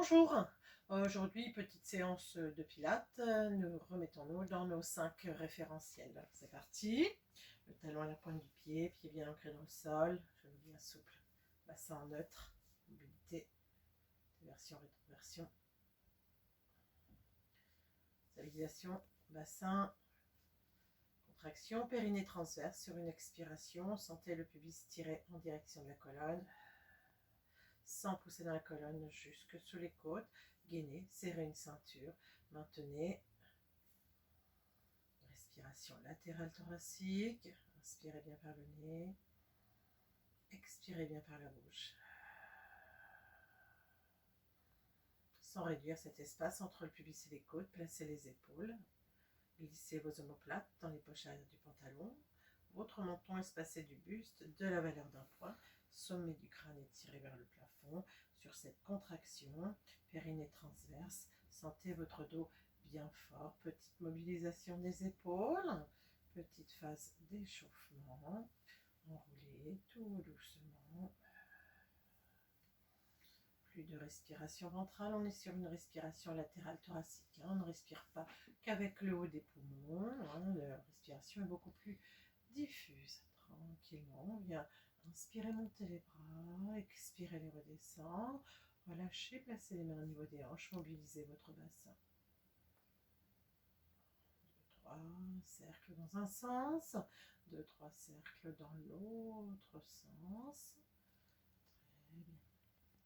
Bonjour, aujourd'hui petite séance de pilates, nous remettons-nous dans nos 5 référentiels. C'est parti, le talon à la pointe du pied, pied bien ancré dans le sol, genou bien souple, bassin en neutre, mobilité, version, rétroversion, stabilisation, bassin, contraction, périnée transverse sur une expiration, sentez le pubis tirer en direction de la colonne, sans pousser dans la colonne jusque sous les côtes, gainez, serrez une ceinture, maintenez. Respiration latérale thoracique, inspirez bien par le nez, expirez bien par la bouche. Sans réduire cet espace entre le pubis et les côtes, placez les épaules, glissez vos omoplates dans les poches arrière du pantalon, votre menton espacé du buste, de la valeur d'un point, sommet du crâne étiré vers le plafond. Sur cette contraction, périnée transverse, sentez votre dos bien fort, petite mobilisation des épaules, petite phase d'échauffement, enroulez tout doucement. Plus de respiration ventrale, on est sur une respiration latérale thoracique, on ne respire pas qu'avec le haut des poumons, la respiration est beaucoup plus diffuse. Tranquillement, on vient inspirer, monter les bras, expirer, les redescendre, relâchez, placez les mains au niveau des hanches, mobilisez votre bassin. 2, 3 cercles dans un sens, 2, 3 cercles dans l'autre sens.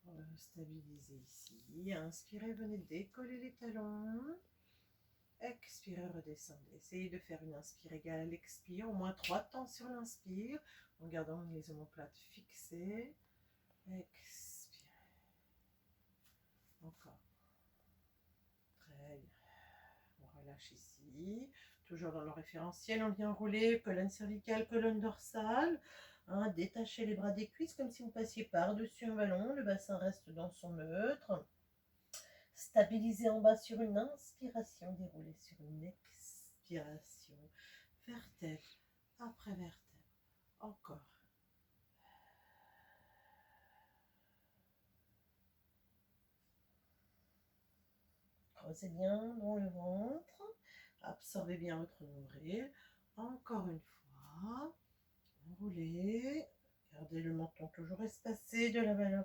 Très bien. Stabilisez ici. Inspirez, venez décoller les talons. Expirez, redescendez. Essayez de faire une inspire égale à l'expire, au moins 3 temps sur l'inspire, en gardant les omoplates fixées. Expirez. Encore. Très bien. On relâche ici. Toujours dans le référentiel, on vient enrouler colonne cervicale, colonne dorsale. Détachez les bras des cuisses comme si vous passiez par-dessus un ballon. Le bassin reste dans son neutre. Stabilisez en bas sur une inspiration, déroulez sur une expiration. Vertèbre après vertèbre. Encore. Creusez bien dans le ventre. Absorbez bien votre nombril. Encore une fois. Enroulez. Gardez le menton toujours espacé, de la valeur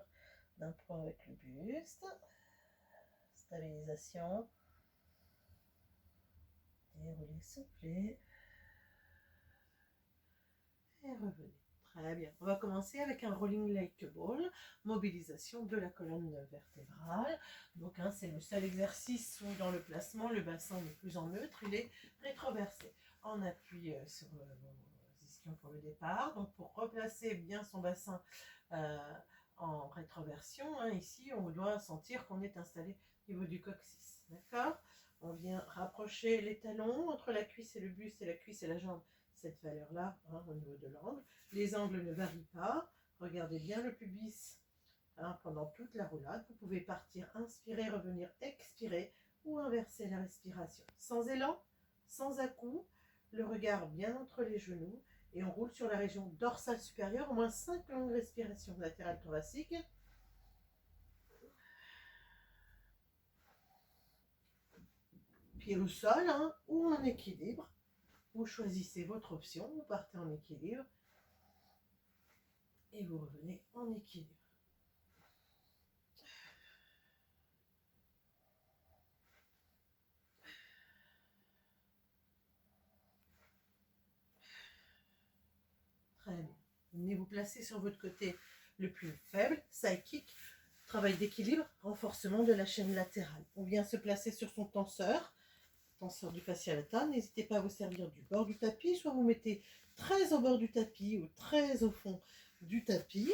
d'un point avec le buste. Stabilisation. Déroulez, soufflez. Et revenez. Très bien. On va commencer avec un rolling like ball, mobilisation de la colonne vertébrale. Donc, c'est le seul exercice où dans le placement, le bassin n'est plus en neutre, il est rétroversé. On appuie sur vos ischions pour le départ. Donc, pour replacer bien son bassin en rétroversion, ici, on doit sentir qu'on est installé au niveau du coccyx. D'accord? On vient rapprocher les talons entre la cuisse et le buste et la cuisse et la jambe. Cette valeur-là, au niveau de l'angle. Les angles ne varient pas. Regardez bien le pubis pendant toute la roulade. Vous pouvez partir, inspirer, revenir, expirer ou inverser la respiration. Sans élan, sans à-coups, le regard bien entre les genoux et on roule sur la région dorsale supérieure, au moins 5 longues respirations latérales thoraciques. Pied au sol ou en équilibre. Vous choisissez votre option, vous partez en équilibre et vous revenez en équilibre. Très bien. Venez vous placer sur votre côté le plus faible, side kick, travail d'équilibre, renforcement de la chaîne latérale. On vient se placer sur son tenseur du fascia lata. N'hésitez pas à vous servir du bord du tapis, soit vous mettez très au bord du tapis ou très au fond du tapis.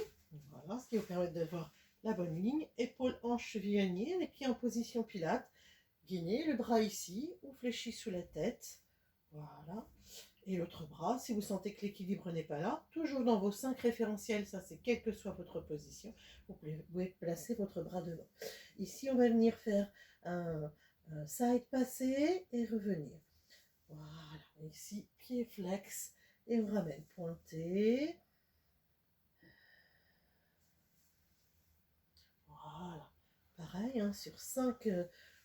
Voilà, ce qui vous permet d'avoir la bonne ligne. Épaules, hanches, cheville alignée, les pieds en position pilate. Gainez le bras ici ou fléchi sous la tête. Voilà. Et l'autre bras, si vous sentez que l'équilibre n'est pas là, toujours dans vos 5 référentiels, ça c'est quelle que soit votre position, vous pouvez placer votre bras devant. Ici, on va venir faire un side passé et revenir. Voilà, ici, pied flex et on ramène pointé. Voilà, pareil, bien sur 5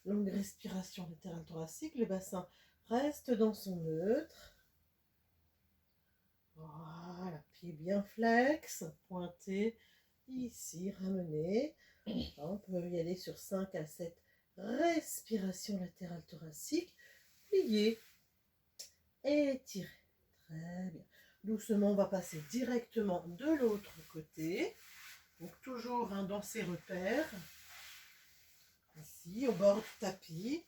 longues respirations latérales thoraciques. Le bassin reste dans son neutre. Voilà, pied bien flex, pointé, ici, ramené. On peut y aller sur 5 à 7 respirations latérales thoraciques. Plier, étirer. Très bien. Doucement, on va passer directement de l'autre côté. Donc toujours dans ses repères. Ici, au bord du tapis.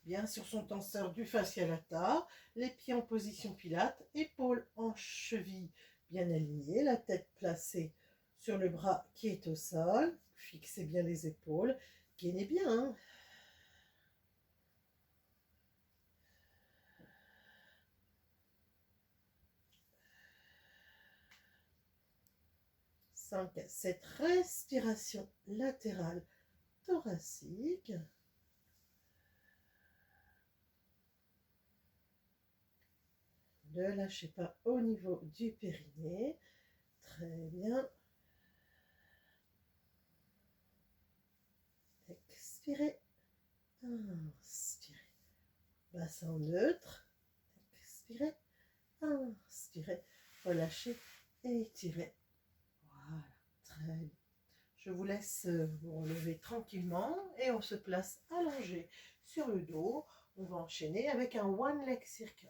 Bien sur son tenseur du fascia lata. Les pieds en position pilate. Épaules en cheville bien alignées. La tête placée sur le bras qui est au sol. Fixez bien les épaules. Gainez bien. Hein. 5 à 7 respirations latérales thoraciques. Ne lâchez pas au niveau du périnée. Très bien. Expirez. Inspirez. Bassin neutre. Expirez. Inspirez. Relâchez. Étirez. Voilà. Très bien. Je vous laisse vous relever tranquillement et on se place allongé sur le dos. On va enchaîner avec un one leg circle.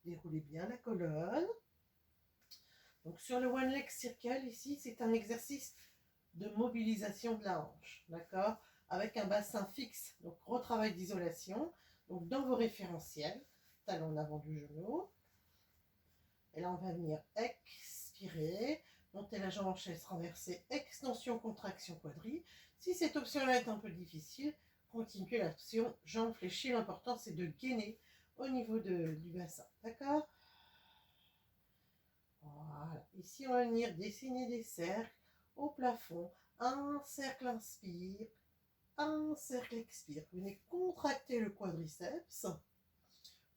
Déroulez bien la colonne. Donc sur le one leg circle, ici, c'est un exercice de mobilisation de la hanche, d'accord? Avec un bassin fixe, donc gros travail d'isolation. Donc dans vos référentiels, talon en avant du genou. Et là, on va venir expirer, monter la jambe en chaise renversée, extension, contraction, quadri. Si cette option-là est un peu difficile, continuez l'option jambe fléchie. L'important, c'est de gainer au niveau du bassin, d'accord? Voilà. Ici, on va venir dessiner des cercles au plafond. Un cercle inspire, un cercle expire. Venez contracter le quadriceps.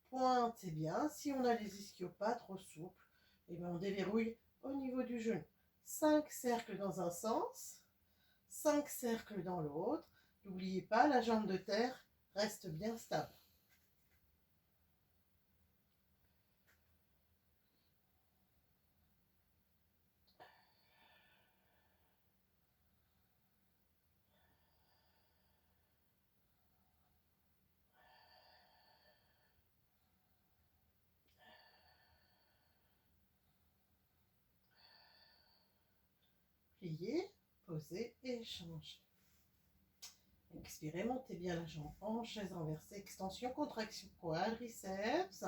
Pointez bien. Si on a les ischios pas trop souples, et bien on déverrouille au niveau du genou. 5 cercles dans un sens, 5 cercles dans l'autre. N'oubliez pas, la jambe de terre reste bien stable. Pliez, posez et changez. Expirez, montez bien la jambe en chaise renversée. Extension, contraction, quadriceps.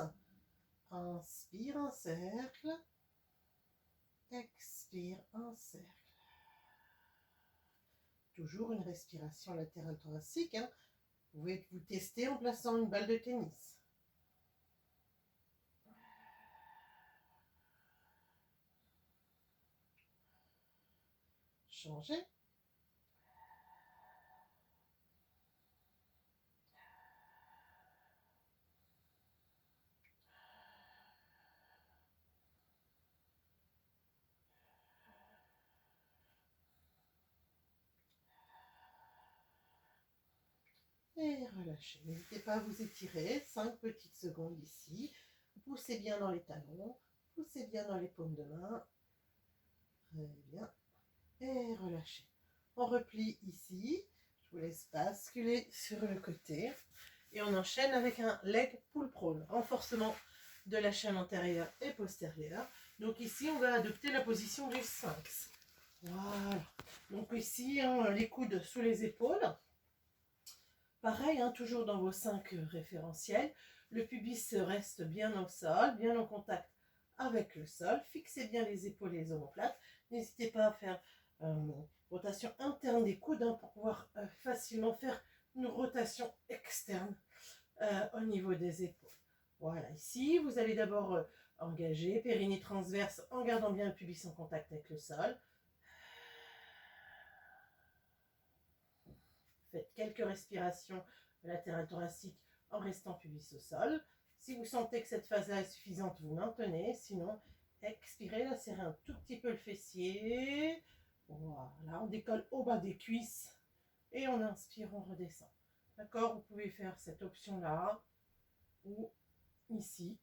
Inspire, un cercle. Expire, un cercle. Toujours une respiration latérale thoracique. Hein. Vous pouvez vous tester en plaçant une balle de tennis. Changez. Et relâchez. N'hésitez pas à vous étirer. 5 petites secondes ici. Poussez bien dans les talons. Poussez bien dans les paumes de main. Très bien. Et relâchez. On replie ici. Je vous laisse basculer sur le côté. Et on enchaîne avec un leg pull prone. Renforcement de la chaîne antérieure et postérieure. Donc ici, on va adopter la position du sphinx. Voilà. Donc ici, les coudes sous les épaules. Pareil, toujours dans vos 5 référentiels. Le pubis reste bien au sol, bien en contact avec le sol. Fixez bien les épaules et les omoplates. N'hésitez pas à faire rotation interne des coudes pour pouvoir facilement faire une rotation externe au niveau des épaules. Voilà, ici, vous allez d'abord engager périnée transverse en gardant bien le pubis en contact avec le sol. Faites quelques respirations latérales thoraciques en restant pubis au sol. Si vous sentez que cette phase-là est suffisante, vous maintenez. Sinon, expirez, là, serrez un tout petit peu le fessier. Voilà, on décolle au bas des cuisses et on inspire, on redescend. D'accord? Vous pouvez faire cette option-là ou ici,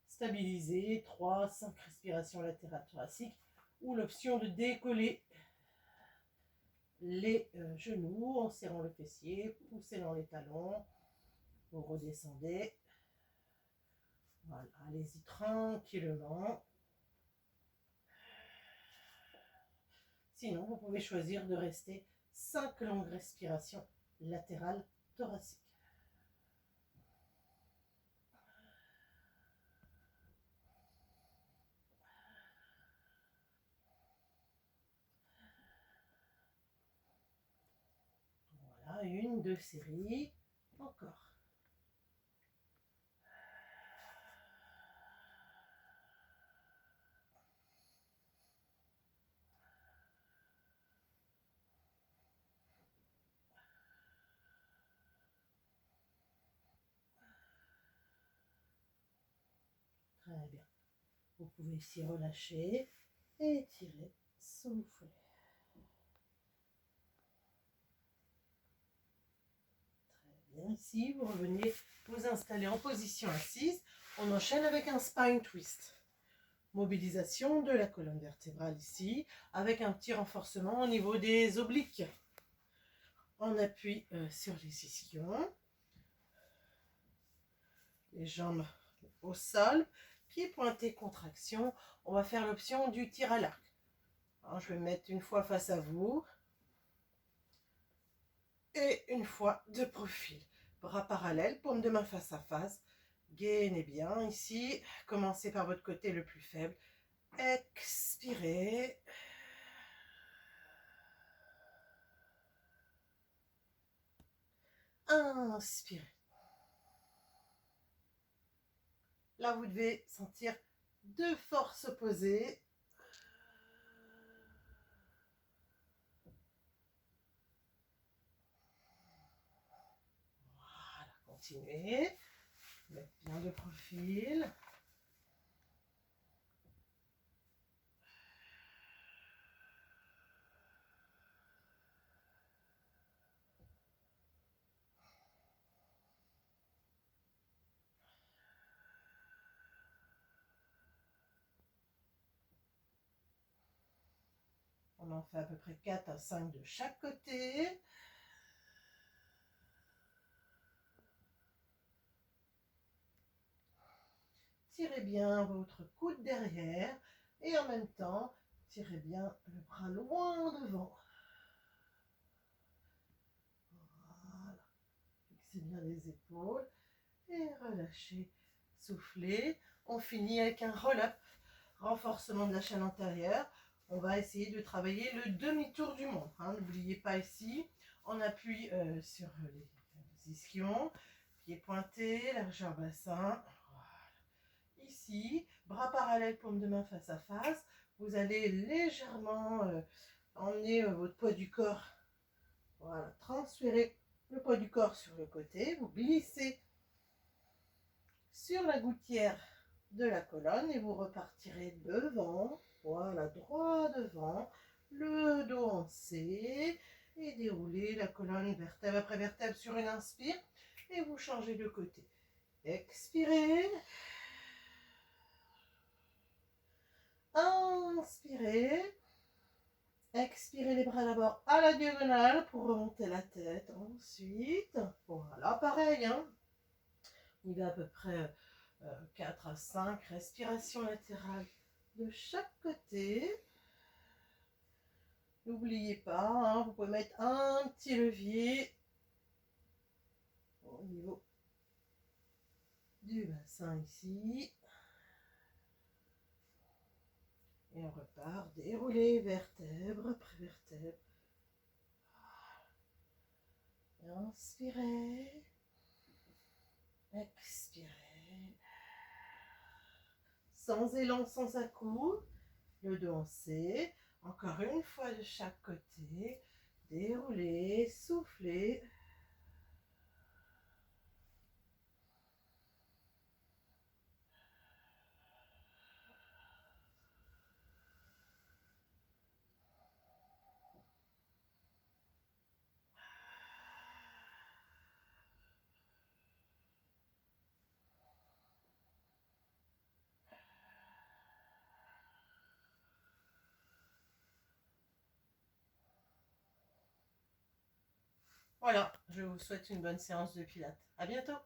stabiliser, 3, 5 respirations latérales thoraciques, ou l'option de décoller les genoux en serrant le fessier, poussez dans les talons, vous redescendez. Voilà, allez-y tranquillement. Sinon, vous pouvez choisir de rester 5 longues respirations latérales thoraciques. Voilà, 1, 2 séries. Encore. Très bien. Vous pouvez ici relâcher, étirer, souffler. Très bien. Ici, vous revenez vous installer en position assise. On enchaîne avec un spine twist. Mobilisation de la colonne vertébrale ici, avec un petit renforcement au niveau des obliques. On appuie sur les ischions. Les jambes au sol, pieds pointés, contraction. On va faire l'option du tir à l'arc. Alors, je vais me mettre une fois face à vous et une fois de profil. Bras parallèles, paume de main face à face. Gainez bien ici. Commencez par votre côté le plus faible. Expirez. Inspirez. Là, vous devez sentir deux forces opposées. Voilà, continuez. Mettez bien de profil. On en fait à peu près 4 à 5 de chaque côté. Tirez bien votre coude derrière et en même temps, tirez bien le bras loin devant. Voilà. Fixez bien les épaules et relâchez. Soufflez. On finit avec un roll-up. Renforcement de la chaîne antérieure. On va essayer de travailler le demi-tour du monde. N'oubliez pas ici, on appuie sur les ischions, pieds pointés, largeur bassin. Voilà. Ici, bras parallèles, paume de main face à face. Vous allez légèrement emmener votre poids du corps. Voilà, transférer le poids du corps sur le côté. Vous glissez sur la gouttière de la colonne et vous repartirez devant. Voilà, droit devant, le dos en C et déroulez la colonne vertèbre après vertèbre sur une inspire et vous changez de côté. Expirez. Inspirez. Expirez les bras d'abord à la diagonale pour remonter la tête. Ensuite, voilà, pareil. On y va à peu près 4 à 5 respirations latérales de chaque côté. N'oubliez pas, vous pouvez mettre un petit levier au niveau du bassin ici. Et on repart, dérouler vertèbre après vertèbre. Inspirez. Expirez. Sans élan, sans à-coups. Le dos en C. Encore une fois de chaque côté. Déroulez, soufflez. Voilà, je vous souhaite une bonne séance de pilates. À bientôt!